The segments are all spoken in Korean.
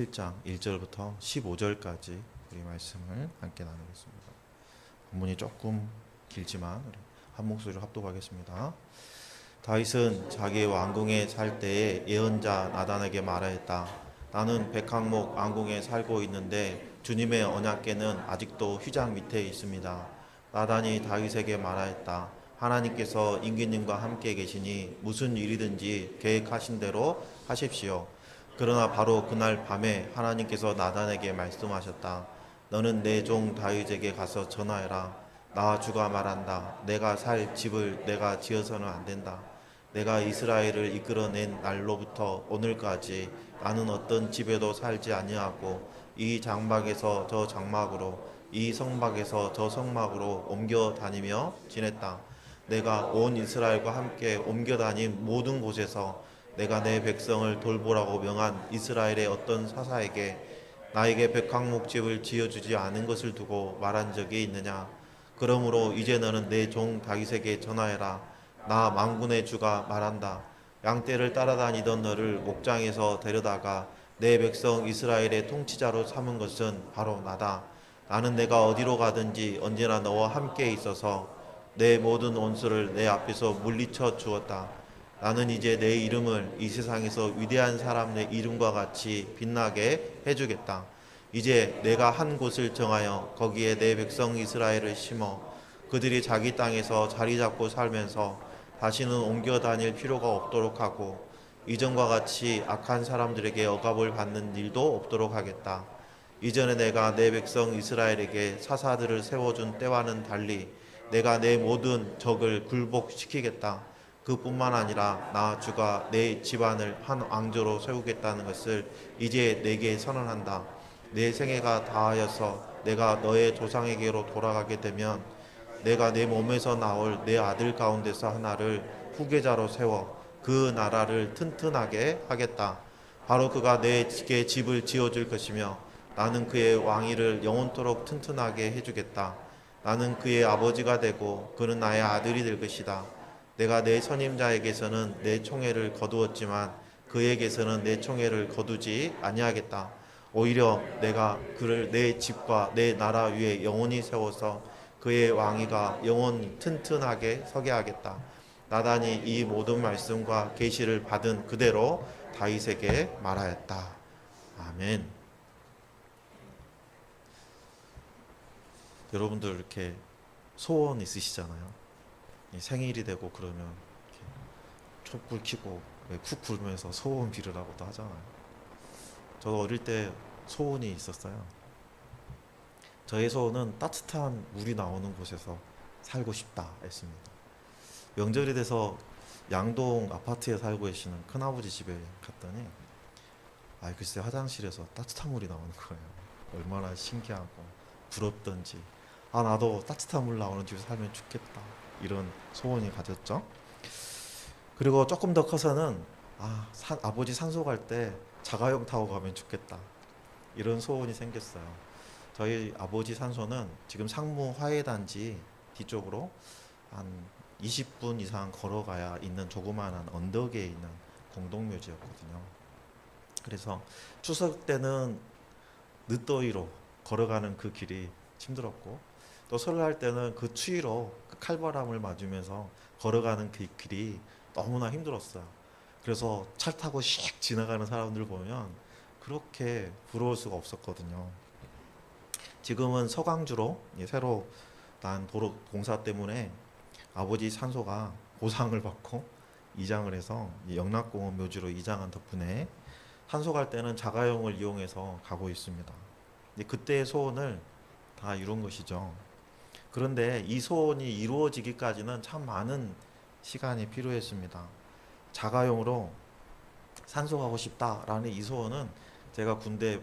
1장 1절부터 15절까지 우리 말씀을 함께 나누겠습니다. 본문이 조금 길지만 우리 한 목소리로 합독하겠습니다. 다윗은 자기의 왕궁에 살 때에 예언자 나단에게 말하였다. 나는 백항목 왕궁에 살고 있는데 주님의 언약궤는 아직도 휘장 밑에 있습니다. 나단이 다윗에게 말하였다. 하나님께서 임금님과 함께 계시니 무슨 일이든지 계획하신 대로 하십시오. 그러나 바로 그날 밤에 하나님께서 나단에게 말씀하셨다. 너는 내 종 다윗에게 가서 전하해라. 나 주가 말한다. 내가 살 집을 내가 지어서는 안 된다. 내가 이스라엘을 이끌어낸 날로부터 오늘까지 나는 어떤 집에도 살지 아니하고 이 장막에서 저 장막으로 이 성막에서 저 성막으로 옮겨 다니며 지냈다. 내가 온 이스라엘과 함께 옮겨 다닌 모든 곳에서 내가 내 백성을 돌보라고 명한 이스라엘의 어떤 사사에게 나에게 백항목집을 지어주지 않은 것을 두고 말한 적이 있느냐. 그러므로 이제 너는 내 종 다윗에게 전하해라. 나 만군의 주가 말한다. 양떼를 따라다니던 너를 목장에서 데려다가 내 백성 이스라엘의 통치자로 삼은 것은 바로 나다. 나는 내가 어디로 가든지 언제나 너와 함께 있어서 내 모든 원수를 내 앞에서 물리쳐 주었다. 나는 이제 내 이름을 이 세상에서 위대한 사람의 이름과 같이 빛나게 해주겠다. 이제 내가 한 곳을 정하여 거기에 내 백성 이스라엘을 심어 그들이 자기 땅에서 자리 잡고 살면서 다시는 옮겨 다닐 필요가 없도록 하고 이전과 같이 악한 사람들에게 억압을 받는 일도 없도록 하겠다. 이전에 내가 내 백성 이스라엘에게 사사들을 세워준 때와는 달리 내가 내 모든 적을 굴복시키겠다. 그뿐만 아니라 나 주가 내 집안을 한 왕조로 세우겠다는 것을 이제 내게 선언한다. 내 생애가 다하여서 내가 너의 조상에게로 돌아가게 되면 내가 내 몸에서 나올 내 아들 가운데서 하나를 후계자로 세워 그 나라를 튼튼하게 하겠다. 바로 그가 내게 집을 지어줄 것이며 나는 그의 왕위를 영원토록 튼튼하게 해주겠다. 나는 그의 아버지가 되고 그는 나의 아들이 될 것이다. 내가 내 선임자에게서는 내 총애를 거두었지만 그에게서는 내 총애를 거두지 아니하겠다. 오히려 내가 그를 내 집과 내 나라 위에 영원히 세워서 그의 왕위가 영원히 튼튼하게 서게 하겠다. 나단이 이 모든 말씀과 계시를 받은 그대로 다윗에게 말하였다. 아멘. 여러분들 이렇게 소원 있으시잖아요. 생일이 되고 그러면 이렇게 촛불 켜고 쿡 불면서 소원 빌으라고도 하잖아요. 저도 어릴 때 소원이 있었어요. 저의 소원은 따뜻한 물이 나오는 곳에서 살고 싶다 했습니다. 명절이 돼서 양동 아파트에 살고 계시는 큰아버지 집에 갔더니 글쎄 화장실에서 따뜻한 물이 나오는 거예요. 얼마나 신기하고 부럽던지 나도 따뜻한 물 나오는 집에 살면 좋겠다 이런 소원이 가졌죠. 그리고 조금 더 커서는 아버지 산소 갈 때 자가용 타고 가면 좋겠다 이런 소원이 생겼어요. 저희 아버지 산소는 지금 상무 화훼단지 뒤쪽으로 한 20분 이상 걸어가야 있는 조그마한 언덕에 있는 공동묘지였거든요. 그래서 추석 때는 늦더위로 걸어가는 그 길이 힘들었고 또 설날 때는 그 추위로 그 칼바람을 맞으면서 걸어가는 그 길이 너무나 힘들었어요. 그래서 차 타고 씩 지나가는 사람들 보면 그렇게 부러울 수가 없었거든요. 지금은 서강주로 새로 난 도로 공사 때문에 아버지 산소가 보상을 받고 이장을 해서 영락공원 묘지로 이장한 덕분에 산소 갈 때는 자가용을 이용해서 가고 있습니다. 그때의 소원을 다 이룬 것이죠. 그런데 이 소원이 이루어지기까지는 참 많은 시간이 필요했습니다. 자가용으로 산소 가고 싶다라는 이 소원은 제가 군대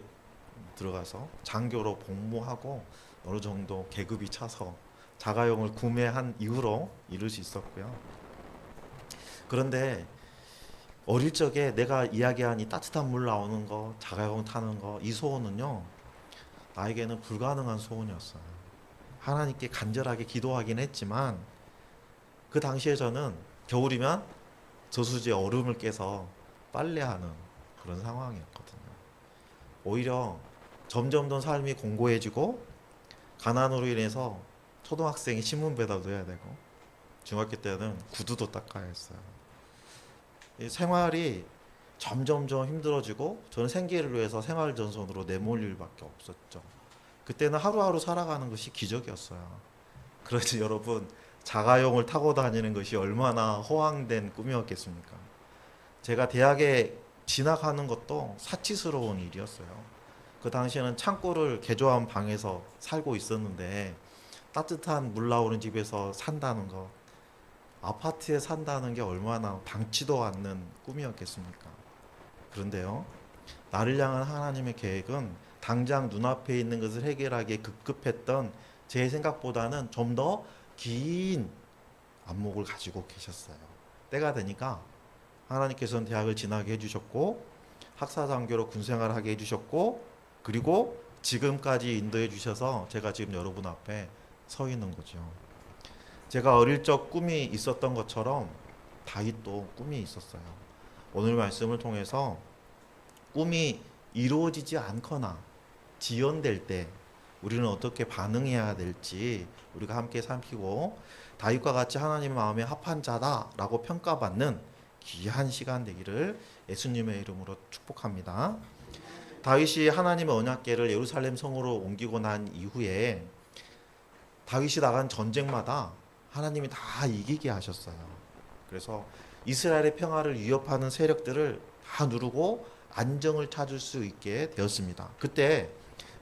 들어가서 장교로 복무하고 어느 정도 계급이 차서 자가용을 구매한 이후로 이룰 수 있었고요. 그런데 어릴 적에 내가 이야기한 이 따뜻한 물 나오는 거, 자가용 타는 거, 이 소원은요, 나에게는 불가능한 소원이었어요. 하나님께 간절하게 기도하긴 했지만 그 당시에 저는 겨울이면 저수지에 얼음을 깨서 빨래하는 그런 상황이었거든요. 오히려 점점 더 삶이 공고해지고 가난으로 인해서 초등학생이 신문 배달도 해야 되고 중학교 때는 구두도 닦아야 했어요. 이 생활이 점점점 힘들어지고 저는 생계를 위해서 생활전선으로 내몰 일밖에 없었죠. 그때는 하루하루 살아가는 것이 기적이었어요. 그러지 여러분, 자가용을 타고 다니는 것이 얼마나 허황된 꿈이었겠습니까? 제가 대학에 진학하는 것도 사치스러운 일이었어요. 그 당시에는 창고를 개조한 방에서 살고 있었는데 따뜻한 물 나오는 집에서 산다는 것, 아파트에 산다는 게 얼마나 당치도 않는 꿈이었겠습니까? 그런데요, 나를 향한 하나님의 계획은 당장 눈앞에 있는 것을 해결하기에 급급했던 제 생각보다는 좀 더 긴 안목을 가지고 계셨어요. 때가 되니까 하나님께서는 대학을 진학해 해주셨고 학사장교로 군생활을 하게 해주셨고 그리고 지금까지 인도해 주셔서 제가 지금 여러분 앞에 서 있는 거죠. 제가 어릴 적 꿈이 있었던 것처럼 다윗도 꿈이 있었어요. 오늘 말씀을 통해서 꿈이 이루어지지 않거나 지연될 때 우리는 어떻게 반응해야 될지 우리가 함께 살피고 다윗과 같이 하나님의 마음에 합한 자다라고 평가받는 귀한 시간 되기를 예수님의 이름으로 축복합니다. 다윗이 하나님의 언약궤를 예루살렘 성으로 옮기고 난 이후에 다윗이 나간 전쟁마다 하나님이 다 이기게 하셨어요. 그래서 이스라엘의 평화를 위협하는 세력들을 다 누르고 안정을 찾을 수 있게 되었습니다. 그때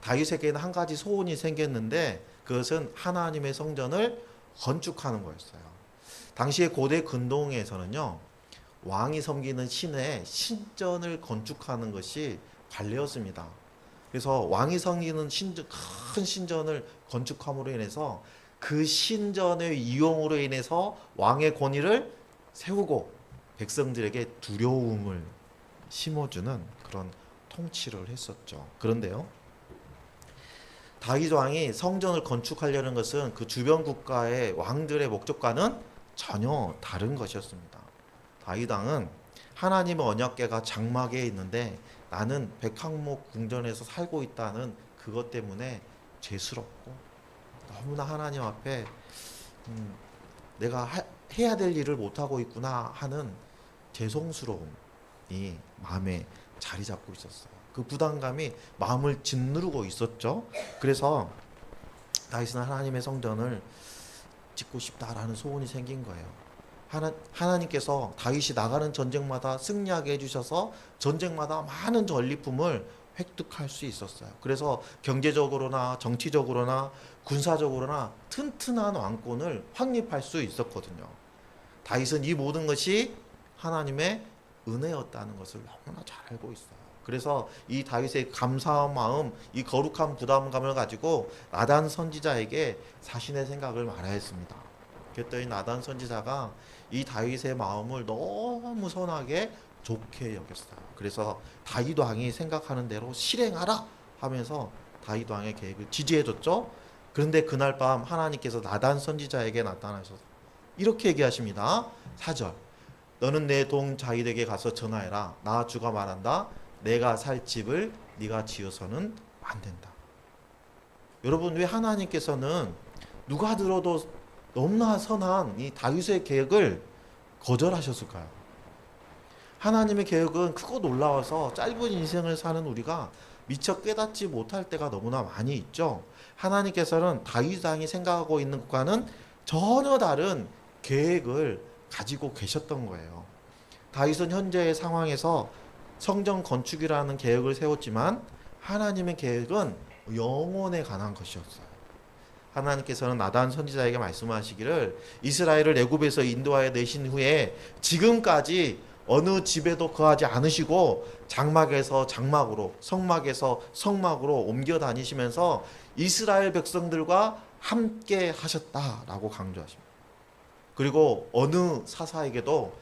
다윗에게는 한 가지 소원이 생겼는데 그것은 하나님의 성전을 건축하는 거였어요. 당시의 고대 근동에서는요, 왕이 섬기는 신의 신전을 건축하는 것이 관례였습니다. 그래서 왕이 섬기는 큰 신전을 건축함으로 인해서 그 신전의 이용으로 인해서 왕의 권위를 세우고 백성들에게 두려움을 심어주는 그런 통치를 했었죠. 그런데요, 다윗 왕이 성전을 건축하려는 것은 그 주변 국가의 왕들의 목적과는 전혀 다른 것이었습니다. 다윗 왕은 하나님의 언약궤가 장막에 있는데 나는 백항목 궁전에서 살고 있다는 그것 때문에 죄스럽고 너무나 하나님 앞에 내가 해야 될 일을 못하고 있구나 하는 죄송스러움이 마음에 자리 잡고 있었어요. 그 부담감이 마음을 짓누르고 있었죠. 그래서 다윗은 하나님의 성전을 짓고 싶다라는 소원이 생긴 거예요. 하나님께서 다윗이 나가는 전쟁마다 승리하게 해주셔서 전쟁마다 많은 전리품을 획득할 수 있었어요. 그래서 경제적으로나 정치적으로나 군사적으로나 튼튼한 왕권을 확립할 수 있었거든요. 다윗은 이 모든 것이 하나님의 은혜였다는 것을 너무나 잘 알고 있어요. 그래서 이 다윗의 감사한 마음, 이 거룩한 부담감을 가지고 나단 선지자에게 자신의 생각을 말하였습니다. 그랬더니 나단 선지자가 이 다윗의 마음을 너무 선하게 좋게 여겼어요. 그래서 다윗 왕이 생각하는 대로 실행하라 하면서 다윗 왕의 계획을 지지해줬죠. 그런데 그날 밤 하나님께서 나단 선지자에게 나타나셔서 이렇게 얘기하십니다. 4절, 너는 내 동 다윗에게 가서 전하해라. 나 주가 말한다. 내가 살 집을 네가 지어서는 안 된다. 여러분, 왜 하나님께서는 누가 들어도 너무나 선한 이 다윗의 계획을 거절하셨을까요? 하나님의 계획은 크고 놀라워서 짧은 인생을 사는 우리가 미처 깨닫지 못할 때가 너무나 많이 있죠. 하나님께서는 다윗 왕이 생각하고 있는 것과는 전혀 다른 계획을 가지고 계셨던 거예요. 다윗은 현재의 상황에서 성전 건축이라는 계획을 세웠지만 하나님의 계획은 영원에 관한 것이었어요. 하나님께서는 나단 선지자에게 말씀하시기를 이스라엘을 애굽에서 인도하여 내신 후에 지금까지 어느 집에도 거하지 않으시고 장막에서 장막으로 성막에서 성막으로 옮겨 다니시면서 이스라엘 백성들과 함께 하셨다라고 강조하십니다. 그리고 어느 사사에게도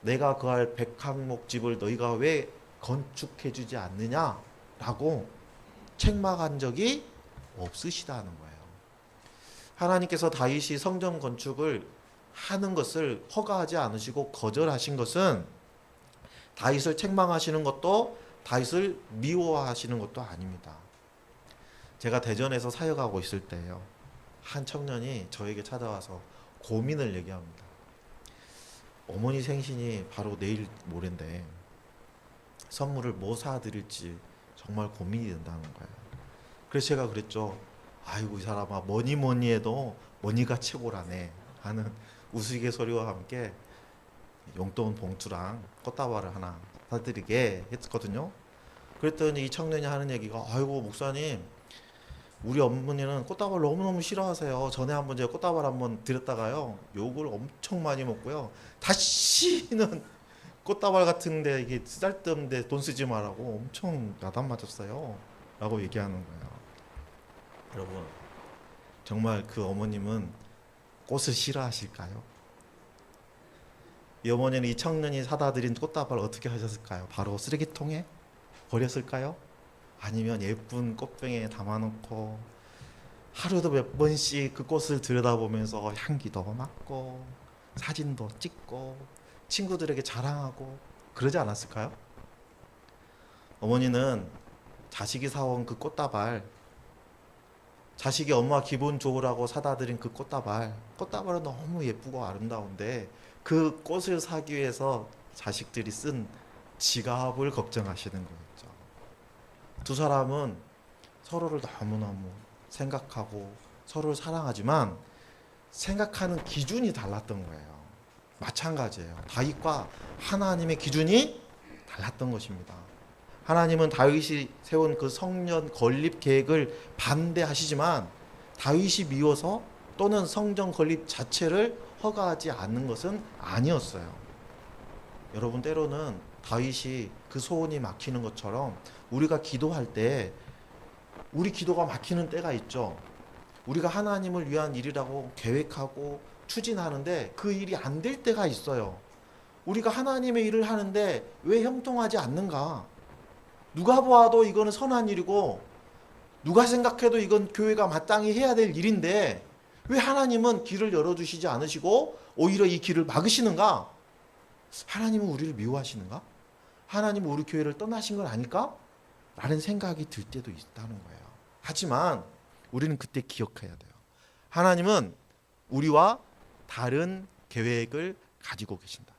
내가 거할 백항목 집을 너희가 왜 건축해 주지 않느냐라고 책망한 적이 없으시다는 거예요. 하나님께서 다윗이 성전 건축을 하는 것을 허가하지 않으시고 거절하신 것은 다윗을 책망하시는 것도 다윗을 미워하시는 것도 아닙니다. 제가 대전에서 사역하고 있을 때요, 한 청년이 저에게 찾아와서 고민을 얘기합니다. 어머니 생신이 바로 내일 모레인데 선물을 뭐 사드릴지 정말 고민이 된다는 거예요. 그래서 제가 그랬죠. 아이고, 이 사람아, 뭐니 해도 머니가 최고라네 하는 우스갯소리와 함께 용돈 봉투랑 꽃다발을 하나 사드리게 했거든요. 그랬더니 이 청년이 하는 얘기가, 아이고 목사님, 우리 어머니는 꽃다발 너무너무 싫어하세요. 전에 한번 제가 꽃다발 한번 드렸다가요, 욕을 엄청 많이 먹고요, 다시는 꽃다발 같은데 이게 쓰잘데없는데 돈 쓰지 말라고 엄청 야단 맞았어요 라고 얘기하는 거예요. 여러분, 정말 그 어머님은 꽃을 싫어하실까요? 이 어머니는 이 청년이 사다 드린 꽃다발 어떻게 하셨을까요? 바로 쓰레기통에 버렸을까요? 아니면 예쁜 꽃병에 담아놓고 하루도 몇 번씩 그 꽃을 들여다보면서 향기도 맡고 사진도 찍고 친구들에게 자랑하고 그러지 않았을까요? 어머니는 자식이 사온 그 꽃다발, 자식이 엄마 기분 좋으라고 사다 드린 그 꽃다발은 너무 예쁘고 아름다운데 그 꽃을 사기 위해서 자식들이 쓴 지갑을 걱정하시는 거였죠. 두 사람은 서로를 너무너무 생각하고 서로를 사랑하지만 생각하는 기준이 달랐던 거예요. 마찬가지예요. 다윗과 하나님의 기준이 달랐던 것입니다. 하나님은 다윗이 세운 그 성전 건립 계획을 반대하시지만 다윗이 미워서 또는 성전 건립 자체를 허가하지 않는 것은 아니었어요. 여러분, 때로는 다윗이 그 소원이 막히는 것처럼 우리가 기도할 때 우리 기도가 막히는 때가 있죠. 우리가 하나님을 위한 일이라고 계획하고 추진하는데 그 일이 안 될 때가 있어요. 우리가 하나님의 일을 하는데 왜 형통하지 않는가? 누가 보아도 이거는 선한 일이고 누가 생각해도 이건 교회가 마땅히 해야 될 일인데 왜 하나님은 길을 열어주시지 않으시고 오히려 이 길을 막으시는가? 하나님은 우리를 미워하시는가? 하나님은 우리 교회를 떠나신 건 아닐까? 라는 생각이 들 때도 있다는 거예요. 하지만 우리는 그때 기억해야 돼요. 하나님은 우리와 다른 계획을 가지고 계신다.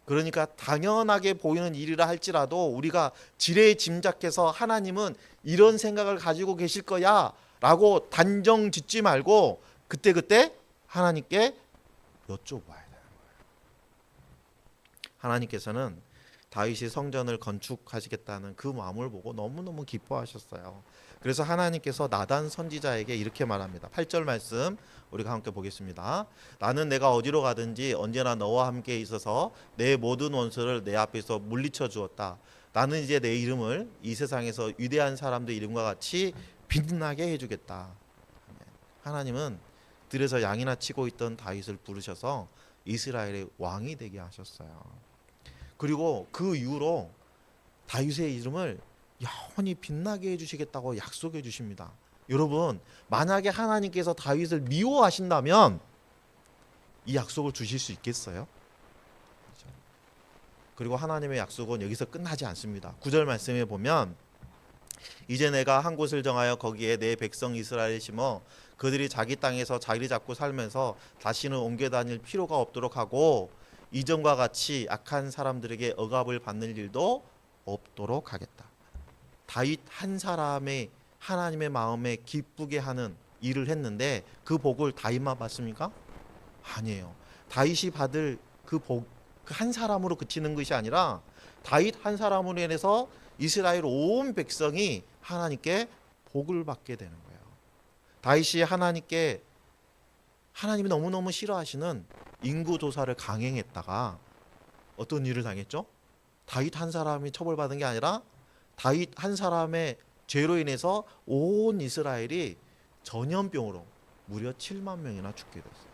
그러니까 당연하게 보이는 일이라 할지라도 우리가 지레 짐작해서 하나님은 이런 생각을 가지고 계실 거야 라고 단정 짓지 말고 그때그때 하나님께 여쭤봐야 되는 거예요. 하나님께서는 다윗이 성전을 건축하시겠다는 그 마음을 보고 너무너무 기뻐하셨어요. 그래서 하나님께서 나단 선지자에게 이렇게 말합니다. 8절 말씀 우리가 함께 보겠습니다. 나는 내가 어디로 가든지 언제나 너와 함께 있어서 내 모든 원수를 내 앞에서 물리쳐 주었다. 나는 이제 내 이름을 이 세상에서 위대한 사람들 이름과 같이 빛나게 해주겠다. 하나님은 들에서 양이나 치고 있던 다윗을 부르셔서 이스라엘의 왕이 되게 하셨어요. 그리고 그 이후로 다윗의 이름을 영원히 빛나게 해주시겠다고 약속해 주십니다. 여러분, 만약에 하나님께서 다윗을 미워하신다면 이 약속을 주실 수 있겠어요? 그리고 하나님의 약속은 여기서 끝나지 않습니다. 9절 말씀에 보면 이제 내가 한 곳을 정하여 거기에 내 백성 이스라엘을 심어 그들이 자기 땅에서 자리 잡고 살면서 다시는 옮겨 다닐 필요가 없도록 하고 이전과 같이 악한 사람들에게 억압을 받는 일도 없도록 하겠다. 다윗 한 사람의 하나님의 마음에 기쁘게 하는 일을 했는데 그 복을 다윗만 받습니까? 아니에요. 다윗이 받을 그 복, 그 한 사람으로 그치는 것이 아니라 다윗 한 사람으로 인해서 이스라엘 온 백성이 하나님께 복을 받게 되는 거예요. 다윗이 하나님이 너무너무 싫어하시는 인구조사를 강행했다가 어떤 일을 당했죠? 다윗 한 사람이 처벌받은 게 아니라 다윗 한 사람의 죄로 인해서 온 이스라엘이 전염병으로 무려 7만 명이나 죽게 됐어요.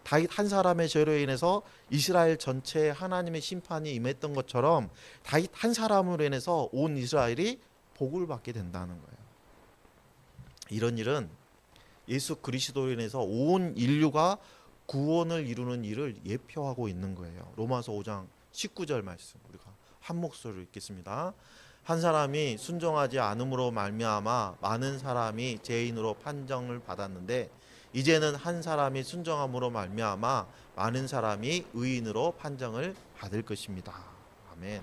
다윗 한 사람의 죄로 인해서 이스라엘 전체에 하나님의 심판이 임했던 것처럼 다윗 한 사람으로 인해서 온 이스라엘이 복을 받게 된다는 거예요. 이런 일은 예수 그리스도로 인해서 온 인류가 구원을 이루는 일을 예표하고 있는 거예요. 로마서 5장 19절 말씀 우리가 한 목소리로 읽겠습니다. 한 사람이 순종하지 않음으로 말미암아 많은 사람이 죄인으로 판정을 받았는데 이제는 한 사람이 순종함으로 말미암아 많은 사람이 의인으로 판정을 받을 것입니다. 아멘.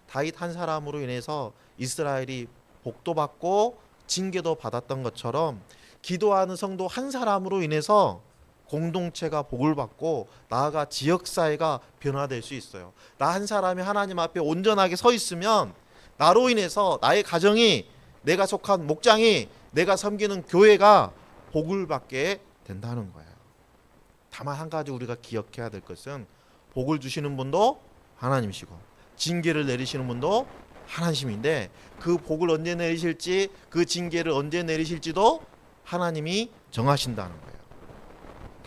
다윗 한 사람으로 인해서 이스라엘이 복도 받고 징계도 받았던 것처럼 기도하는 성도 한 사람으로 인해서 공동체가 복을 받고 나아가 지역사회가 변화될 수 있어요. 나 한 사람이 하나님 앞에 온전하게 서 있으면 나로 인해서 나의 가정이, 내가 속한 목장이, 내가 섬기는 교회가 복을 받게 된다는 거예요. 다만 한 가지 우리가 기억해야 될 것은 복을 주시는 분도 하나님이시고 징계를 내리시는 분도 하나님인데 그 복을 언제 내리실지, 그 징계를 언제 내리실지도 하나님이 정하신다는 거예요.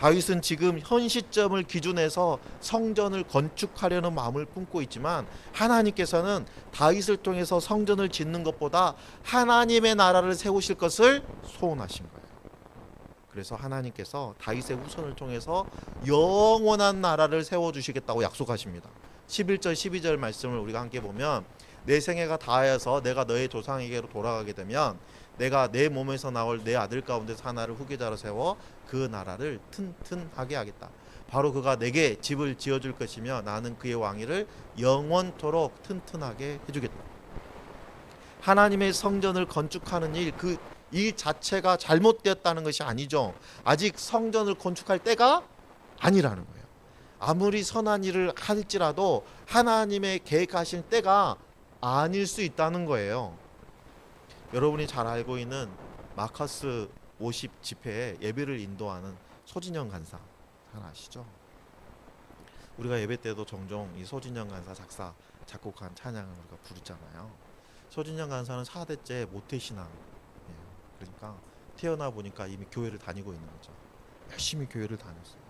다윗은 지금 현 시점을 기준해서 성전을 건축하려는 마음을 품고 있지만 하나님께서는 다윗을 통해서 성전을 짓는 것보다 하나님의 나라를 세우실 것을 소원하신 거예요. 그래서 하나님께서 다윗의 후손을 통해서 영원한 나라를 세워주시겠다고 약속하십니다. 11절 12절 말씀을 우리가 함께 보면 내 생애가 다하여서 내가 너의 조상에게로 돌아가게 되면 내가 내 몸에서 나올 내 아들 가운데서 하나를 후계자로 세워 그 나라를 튼튼하게 하겠다. 바로 그가 내게 집을 지어줄 것이며 나는 그의 왕위를 영원토록 튼튼하게 해주겠다. 하나님의 성전을 건축하는 일, 그 일 자체가 잘못되었다는 것이 아니죠. 아직 성전을 건축할 때가 아니라는 거예요. 아무리 선한 일을 할지라도 하나님의 계획하신 때가 아닐 수 있다는 거예요. 여러분이 잘 알고 있는 마커스 50 집회에 예배를 인도하는 소진영 간사 잘 아시죠? 우리가 예배 때도 종종 이 소진영 간사 작사 작곡한 찬양을 우리가 부르잖아요. 소진영 간사는 4대째 모태신앙이에요. 그러니까 태어나 보니까 이미 교회를 다니고 있는 거죠. 열심히 교회를 다녔어요.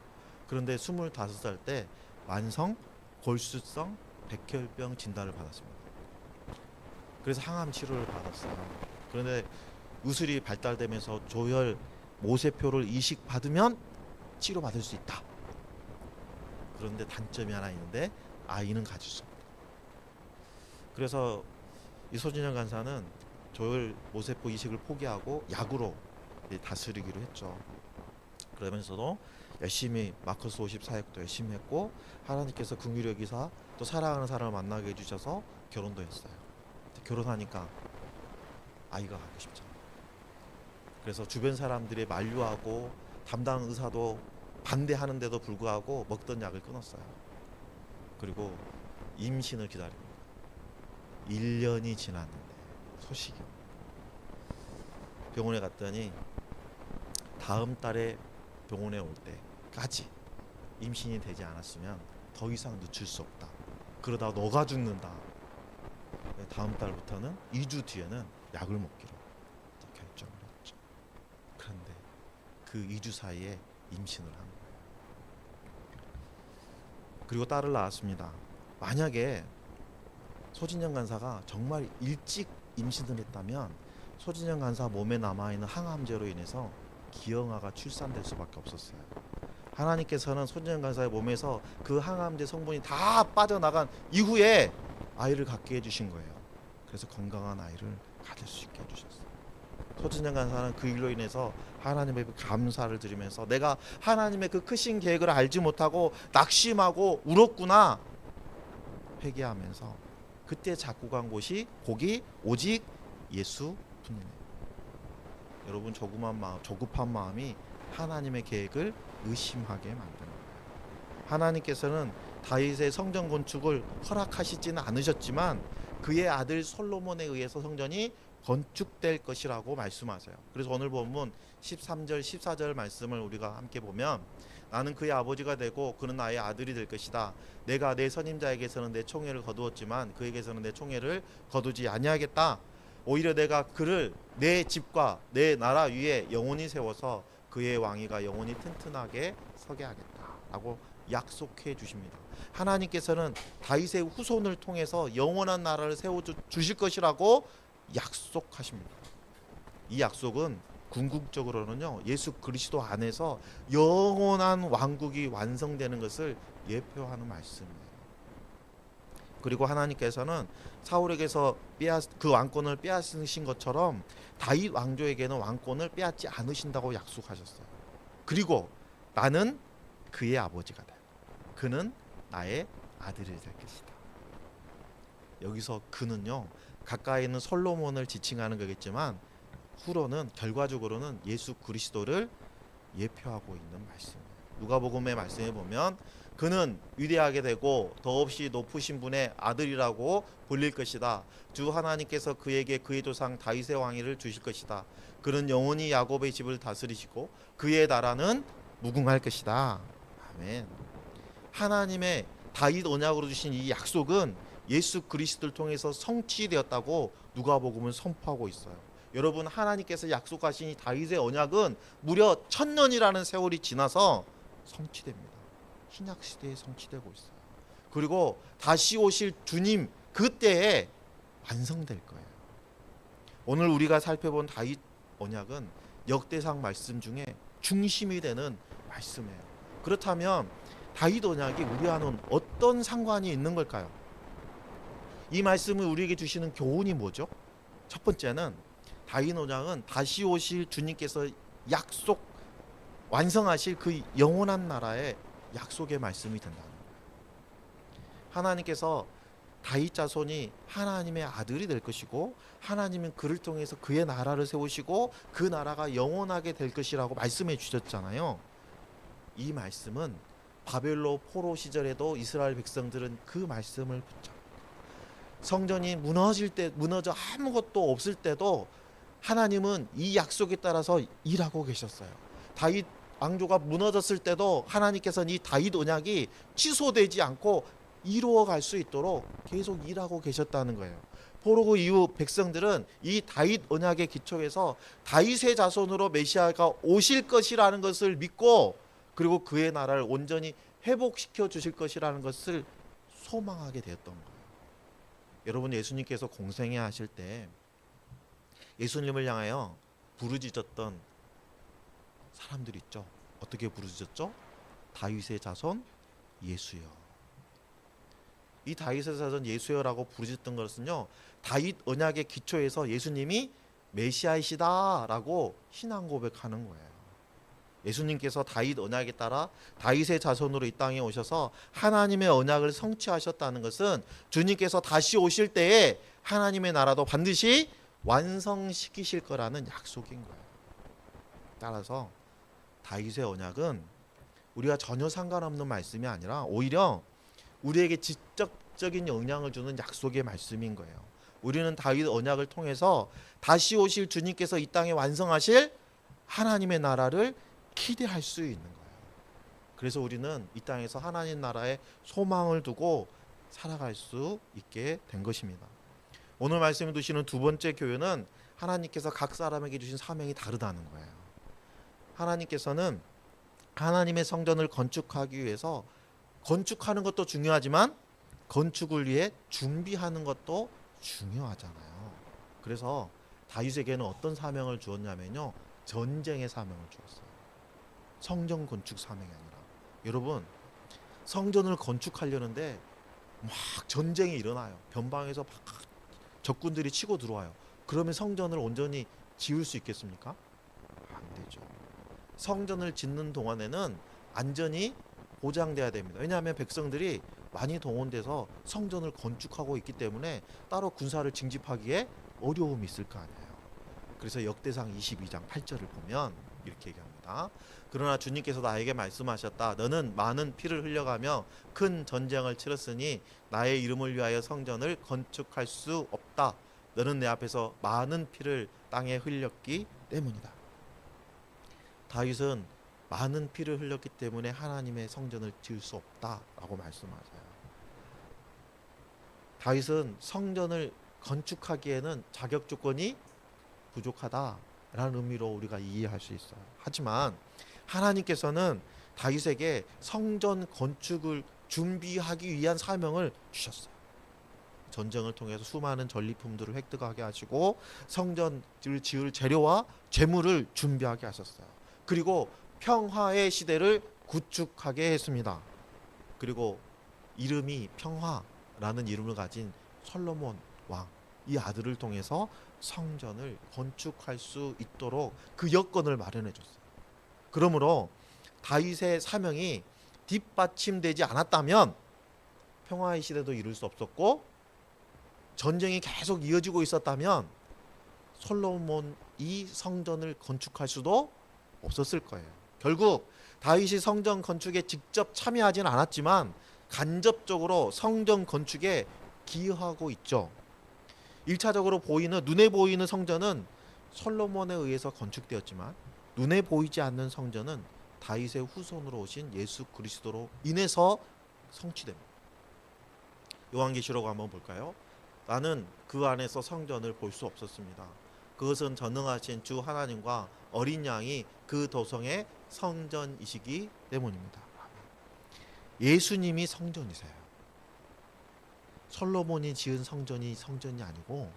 그런데 25살 때 만성 골수성 백혈병 진단을 받았습니다. 그래서 항암 치료를 받았어요. 그런데 의술이 발달되면서 조혈 모세표를 이식받으면 치료받을 수 있다. 그런데 단점이 하나 있는데 아이는 가질 수 없다. 그래서 이 소진영 간사는 조혈 모세포 이식을 포기하고 약으로 다스리기로 했죠. 그러면서도 열심히 마커스 50 사역도 열심히 했고 하나님께서 긍휼히 여기사 또 사랑하는 사람을 만나게 해주셔서 결혼도 했어요. 결혼하니까 아이가 갖고 싶잖아요. 그래서 주변 사람들이 만류하고 담당 의사도 반대하는데도 불구하고 먹던 약을 끊었어요. 그리고 임신을 기다립니다. 1년이 지났는데 소식이 병원에 갔더니 다음 달에 병원에 올 때까지 임신이 되지 않았으면 더 이상 늦출 수 없다. 그러다 너가 죽는다. 다음 달부터는 2주 뒤에는 약을 먹기로 결정을 했죠. 그런데 그 2주 사이에 임신을 한 거예요. 그리고 딸을 낳았습니다. 만약에 소진영 간사가 정말 일찍 임신을 했다면 소진영 간사 몸에 남아있는 항암제로 인해서 기형아가 출산될 수밖에 없었어요. 하나님께서는 소진영 간사의 몸에서 그 항암제 성분이 다 빠져나간 이후에 아이를 갖게 해주신 거예요. 그래서 건강한 아이를 가질 수 있게 해주셨어요. 소진영 간사는 그 일로 인해서 하나님의 감사를 드리면서 내가 하나님의 그 크신 계획을 알지 못하고 낙심하고 울었구나 회개하면서 그때 작곡한 곡이 오직 예수뿐이네. 여러분 조급한 마음이 하나님의 계획을 의심하게 만드는 거예요. 하나님께서는 다윗의 성전 건축을 허락하시지는 않으셨지만 그의 아들 솔로몬에 의해서 성전이 건축될 것이라고 말씀하세요. 그래서 오늘 본문 13절 14절 말씀을 우리가 함께 보면 나는 그의 아버지가 되고 그는 나의 아들이 될 것이다. 내가 내 선임자에게서는 내 총애를 거두었지만 그에게서는 내 총애를 거두지 아니하겠다. 오히려 내가 그를 내 집과 내 나라 위에 영원히 세워서 그의 왕위가 영원히 튼튼하게 서게 하겠다 라고 약속해 주십니다. 하나님께서는 다윗의 후손을 통해서 영원한 나라를 세워 주실 것이라고 약속하십니다. 이 약속은 궁극적으로는요 예수 그리스도 안에서 영원한 왕국이 완성되는 것을 예표하는 말씀이에요. 그리고 하나님께서는 사울에게서 그 왕권을 빼앗으신 것처럼 다윗 왕조에게는 왕권을 빼앗지 않으신다고 약속하셨어요. 그리고 나는 그의 아버지가 돼. 그는 나의 아들이 될 것이다. 여기서 그는요, 가까이 있는 솔로몬을 지칭하는 거겠지만 후로는 결과적으로는 예수 그리스도를 예표하고 있는 말씀이에요. 누가복음의 말씀에 보면 그는 위대하게 되고 더없이 높으신 분의 아들이라고 불릴 것이다. 주 하나님께서 그에게 그의 조상 다윗의 왕위를 주실 것이다. 그는 영원히 야곱의 집을 다스리시고 그의 나라는 무궁할 것이다. 아멘. 하나님의 다윗 언약으로 주신 이 약속은 예수 그리스도를 통해서 성취되었다고 누가복음은 선포하고 있어요. 여러분, 하나님께서 약속하신 이 다윗의 언약은 무려 1000년이라는 세월이 지나서 성취됩니다. 신약 시대에 성취되고 있어요. 그리고 다시 오실 주님 그때에 완성될 거예요. 오늘 우리가 살펴본 다윗 언약은 역대상 말씀 중에 중심이 되는 말씀이에요. 그렇다면 다윗 언약이 우리와는 어떤 상관이 있는 걸까요? 이 말씀을 우리에게 주시는 교훈이 뭐죠? 첫 번째는 다윗 언약은 다시 오실 주님께서 약속 완성하실 그 영원한 나라의 약속의 말씀이 된다는 거예요. 하나님께서 다윗 자손이 하나님의 아들이 될 것이고 하나님은 그를 통해서 그의 나라를 세우시고 그 나라가 영원하게 될 것이라고 말씀해 주셨잖아요. 이 말씀은 바벨론 포로 시절에도 이스라엘 백성들은 그 말씀을 붙잡고 성전이 무너져 아무것도 없을 때도 하나님은 이 약속에 따라서 일하고 계셨어요. 다윗 왕조가 무너졌을 때도 하나님께서는 이 다윗 언약이 취소되지 않고 이루어갈 수 있도록 계속 일하고 계셨다는 거예요. 포로 이후 백성들은 이 다윗 언약의 기초에서 다윗의 자손으로 메시아가 오실 것이라는 것을 믿고 그리고 그의 나라를 온전히 회복시켜 주실 것이라는 것을 소망하게 되었던 거예요. 여러분, 예수님께서 공생애 하실 때 예수님을 향하여 부르짖었던 사람들 있죠. 어떻게 부르짖었죠? 다윗의 자손 예수여. 이 다윗의 자손 예수여라고 부르짖던 것은요, 다윗 언약의 기초에서 예수님이 메시아이시다라고 신앙 고백하는 거예요. 예수님께서 다윗 언약에 따라 다윗의 자손으로 이 땅에 오셔서 하나님의 언약을 성취하셨다는 것은 주님께서 다시 오실 때에 하나님의 나라도 반드시 완성시키실 거라는 약속인 거예요. 따라서 다윗의 언약은 우리가 전혀 상관없는 말씀이 아니라 오히려 우리에게 직접적인 영향을 주는 약속의 말씀인 거예요. 우리는 다윗 언약을 통해서 다시 오실 주님께서 이 땅에 완성하실 하나님의 나라를 기대할 수 있는 거예요. 그래서 우리는 이 땅에서 하나님 나라에 소망을 두고 살아갈 수 있게 된 것입니다. 오늘 말씀해 주시는 두 번째 교훈은 하나님께서 각 사람에게 주신 사명이 다르다는 거예요. 하나님께서는 하나님의 성전을 건축하기 위해서 건축하는 것도 중요하지만 건축을 위해 준비하는 것도 중요하잖아요. 그래서 다윗에게는 어떤 사명을 주었냐면요, 전쟁의 사명을 주었어요. 성전 건축 사명이 아니라. 여러분, 성전을 건축하려는데 막 전쟁이 일어나요. 변방에서 막 적군들이 치고 들어와요. 그러면 성전을 온전히 지을 수 있겠습니까? 안 되죠. 성전을 짓는 동안에는 안전이 보장돼야 됩니다. 왜냐하면 백성들이 많이 동원돼서 성전을 건축하고 있기 때문에 따로 군사를 징집하기에 어려움이 있을 거 아니에요. 그래서 역대상 22장 8절을 보면 이렇게 얘기합니다. 그러나 주님께서 나에게 말씀하셨다. 너는 많은 피를 흘려가며 큰 전쟁을 치렀으니 나의 이름을 위하여 성전을 건축할 수 없다. 너는 내 앞에서 많은 피를 땅에 흘렸기 때문이다. 다윗은 많은 피를 흘렸기 때문에 하나님의 성전을 지을 수 없다라고 말씀하세요. 다윗은 성전을 건축하기에는 자격 조건이 부족하다라는 의미로 우리가 이해할 수 있어요. 하지만 하나님께서는 다윗에게 성전 건축을 준비하기 위한 사명을 주셨어요. 전쟁을 통해서 수많은 전리품들을 획득하게 하시고 성전을 지을 재료와 재물을 준비하게 하셨어요. 그리고 평화의 시대를 구축하게 했습니다. 그리고 이름이 평화라는 라는 이름을 가진 솔로몬 왕, 이 아들을 통해서 성전을 건축할 수 있도록 그 여건을 마련해 줬어요. 그러므로 다윗의 사명이 뒷받침되지 않았다면 평화의 시대도 이룰 수 없었고, 전쟁이 계속 이어지고 있었다면 솔로몬이 성전을 건축할 수도 없었을 거예요. 결국 다윗이 성전 건축에 직접 참여하지는 않았지만 간접적으로 성전 건축에 기여하고 있죠. 1차적으로 눈에 보이는 성전은 솔로몬에 의해서 건축되었지만, 눈에 보이지 않는 성전은 다윗의 후손으로 오신 예수 그리스도로 인해서 성취됩니다. 요한계시록 한번 볼까요? 나는 그 안에서 성전을 볼 수 없었습니다. 그것은 전능하신 주 하나님과 어린 양이 그 도성의 성전이시기 때문입니다. 예수님이 성전이세요. 솔로몬이 지은 성전이 성전이 아니고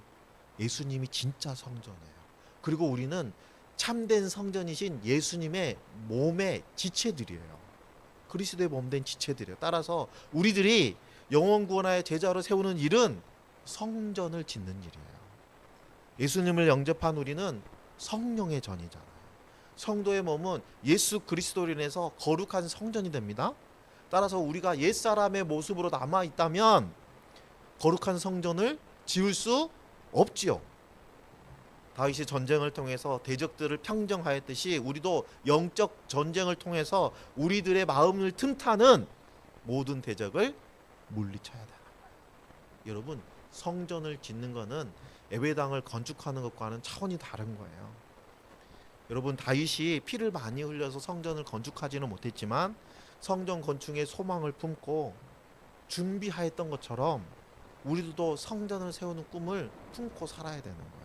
예수님이 진짜 성전이에요. 그리고 우리는 참된 성전이신 예수님의 몸의 지체들이에요. 그리스도의 몸된 지체들이에요. 따라서 우리들이 영원 구원하여 제자로 세우는 일은 성전을 짓는 일이에요. 예수님을 영접한 우리는 성령의 전이잖아요. 성도의 몸은 예수 그리스도로 인해서 거룩한 성전이 됩니다. 따라서 우리가 옛사람의 모습으로 남아있다면 거룩한 성전을 지을 수 없지요. 다윗이 전쟁을 통해서 대적들을 평정하였듯이 우리도 영적 전쟁을 통해서 우리들의 마음을 틈타는 모든 대적을 물리쳐야 되는 거예요. 여러분, 성전을 짓는 것은 예배당을 건축하는 것과는 차원이 다른 거예요. 여러분, 다윗이 피를 많이 흘려서 성전을 건축하지는 못했지만 성전 건축에 소망을 품고 준비하였던 것처럼 우리도 성전을 세우는 꿈을 품고 살아야 되는 거예요.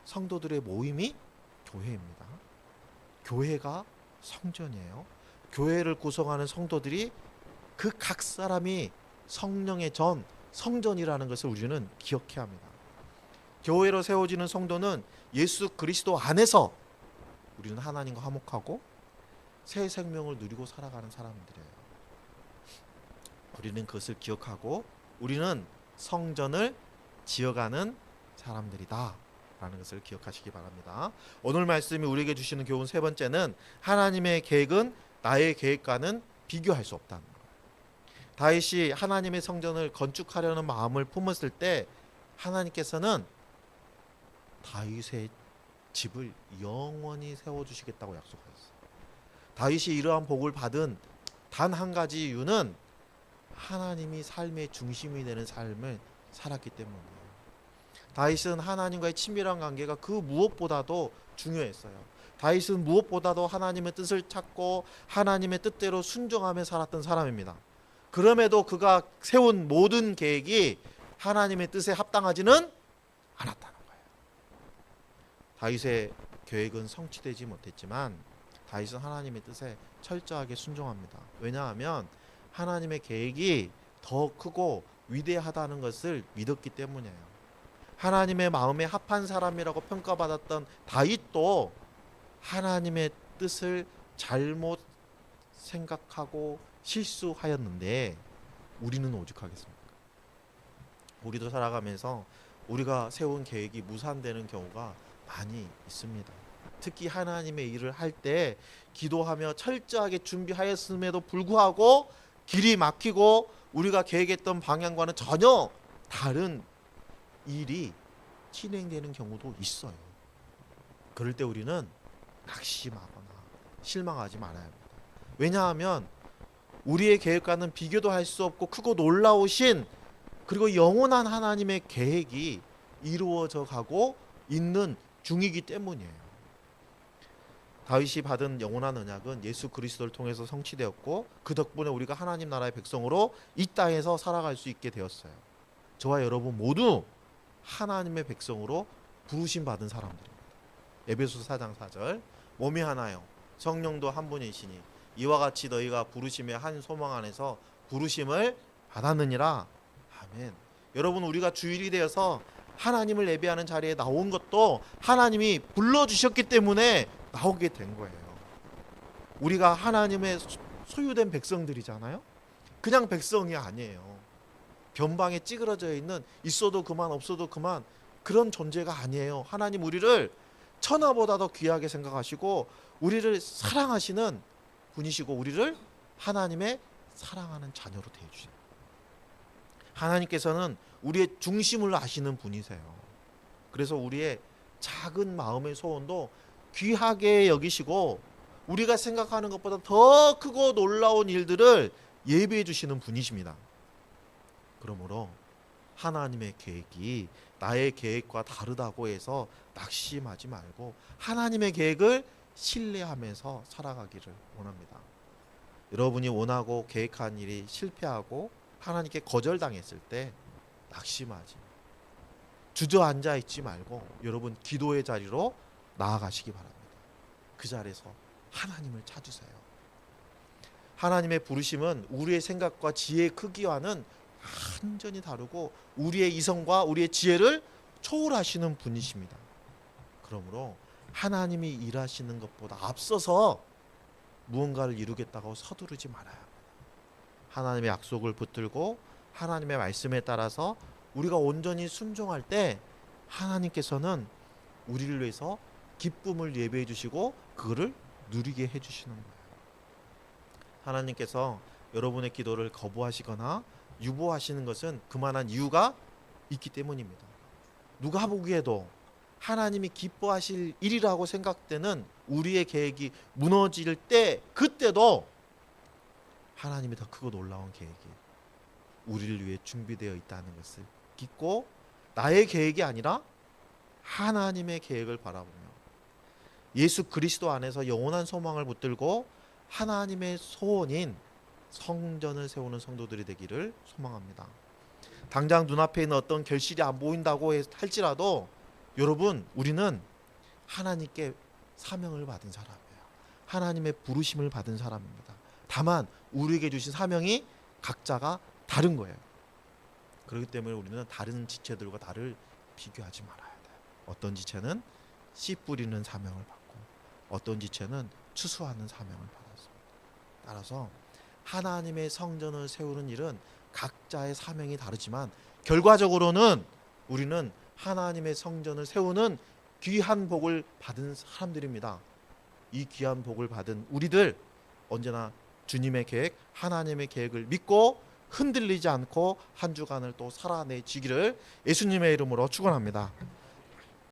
성도들의 모임이 교회입니다. 교회가 성전이에요. 교회를 구성하는 성도들이 그 각 사람이 성령의 전, 성전이라는 것을 우리는 기억해야 합니다. 교회로 세워지는 성도는 예수 그리스도 안에서 우리는 하나님과 화목하고 새 생명을 누리고 살아가는 사람들이에요. 우리는 그것을 기억하고 우리는 성전을 지어가는 사람들이다 라는 것을 기억하시기 바랍니다. 오늘 말씀이 우리에게 주시는 교훈 세 번째는 하나님의 계획은 나의 계획과는 비교할 수 없다는 거예요. 다윗이 하나님의 성전을 건축하려는 마음을 품었을 때 하나님께서는 다윗의 집을 영원히 세워주시겠다고 약속하셨어요. 다윗이 이러한 복을 받은 단 한 가지 이유는 하나님이 삶의 중심이 되는 삶을 살았기 때문이에요. 다윗은 하나님과의 친밀한 관계가 그 무엇보다도 중요했어요. 다윗은 무엇보다도 하나님의 뜻을 찾고 하나님의 뜻대로 순종하며 살았던 사람입니다. 그럼에도 그가 세운 모든 계획이 하나님의 뜻에 합당하지는 않았다는 거예요. 다윗의 계획은 성취되지 못했지만 다윗은 하나님의 뜻에 철저하게 순종합니다. 왜냐하면 하나님의 계획이 더 크고 위대하다는 것을 믿었기 때문이에요. 하나님의 마음에 합한 사람이라고 평가받았던 다윗도 하나님의 뜻을 잘못 생각하고 실수하였는데 우리는 오죽하겠습니까? 우리도 살아가면서 우리가 세운 계획이 무산되는 경우가 많이 있습니다. 특히 하나님의 일을 할 때 기도하며 철저하게 준비하였음에도 불구하고 길이 막히고 우리가 계획했던 방향과는 전혀 다른 일이 진행되는 경우도 있어요. 그럴 때 우리는 낙심하거나 실망하지 말아야 합니다. 왜냐하면 우리의 계획과는 비교도 할 수 없고 크고 놀라우신 그리고 영원한 하나님의 계획이 이루어져 가고 있는 중이기 때문이에요. 다윗이 받은 영원한 언약은 예수 그리스도를 통해서 성취되었고 그 덕분에 우리가 하나님 나라의 백성으로 이 땅에서 살아갈 수 있게 되었어요. 저와 여러분 모두 하나님의 백성으로 부르심 받은 사람들입니다. 에베소서 4장 4절 몸이 하나요 성령도 한 분이시니 이와 같이 너희가 부르심의 한 소망 안에서 부르심을 받았느니라. 아멘. 여러분, 우리가 주일이 되어서 하나님을 예배하는 자리에 나온 것도 하나님이 불러주셨기 때문에 나오게 된 거예요. 우리가 하나님의 소유된 백성들이잖아요. 그냥 백성이 아니에요. 변방에 찌그러져 있는 있어도 그만 없어도 그만 그런 존재가 아니에요. 하나님 우리를 천하보다 더 귀하게 생각하시고 우리를 사랑하시는 분이시고 우리를 하나님의 사랑하는 자녀로 대해주세요. 하나님께서는 우리의 중심을 아시는 분이세요. 그래서 우리의 작은 마음의 소원도 귀하게 여기시고 우리가 생각하는 것보다 더 크고 놀라운 일들을 예비해 주시는 분이십니다. 그러므로 하나님의 계획이 나의 계획과 다르다고 해서 낙심하지 말고 하나님의 계획을 신뢰하면서 살아가기를 원합니다. 여러분이 원하고 계획한 일이 실패하고 하나님께 거절당했을 때 낙심하지 주저앉아 있지 말고 여러분 기도의 자리로 나아가시기 바랍니다. 그 자리에서 하나님을 찾으세요. 하나님의 부르심은 우리의 생각과 지혜의 크기와는 완전히 다르고 우리의 이성과 우리의 지혜를 초월하시는 분이십니다. 그러므로 하나님이 일하시는 것보다 앞서서 무언가를 이루겠다고 서두르지 말아야 합니다. 하나님의 약속을 붙들고 하나님의 말씀에 따라서 우리가 온전히 순종할 때 하나님께서는 우리를 위해서 기쁨을 예배해 주시고 그거를 누리게 해 주시는 거예요. 하나님께서 여러분의 기도를 거부하시거나 유보하시는 것은 그만한 이유가 있기 때문입니다. 누가 보기에도 하나님이 기뻐하실 일이라고 생각되는 우리의 계획이 무너질 때 그때도 하나님이 더 크고 놀라운 계획이 우리를 위해 준비되어 있다는 것을 믿고 나의 계획이 아니라 하나님의 계획을 바라보며 예수 그리스도 안에서 영원한 소망을 붙들고 하나님의 소원인 성전을 세우는 성도들이 되기를 소망합니다. 당장 눈앞에 있는 어떤 결실이 안 보인다고 할지라도 여러분 우리는 하나님께 사명을 받은 사람이에요. 하나님의 부르심을 받은 사람입니다. 다만 우리에게 주신 사명이 각자가 다른 거예요. 그렇기 때문에 우리는 다른 지체들과 나를 비교하지 말아야 돼요. 어떤 지체는 씨 뿌리는 사명을 받고 어떤 지체는 추수하는 사명을 받았습니다. 따라서 하나님의 성전을 세우는 일은 각자의 사명이 다르지만 결과적으로는 우리는 하나님의 성전을 세우는 귀한 복을 받은 사람들입니다. 이 귀한 복을 받은 우리들 언제나 주님의 계획, 하나님의 계획을 믿고 흔들리지 않고 한 주간을 또 살아내지기를 예수님의 이름으로 축원합니다.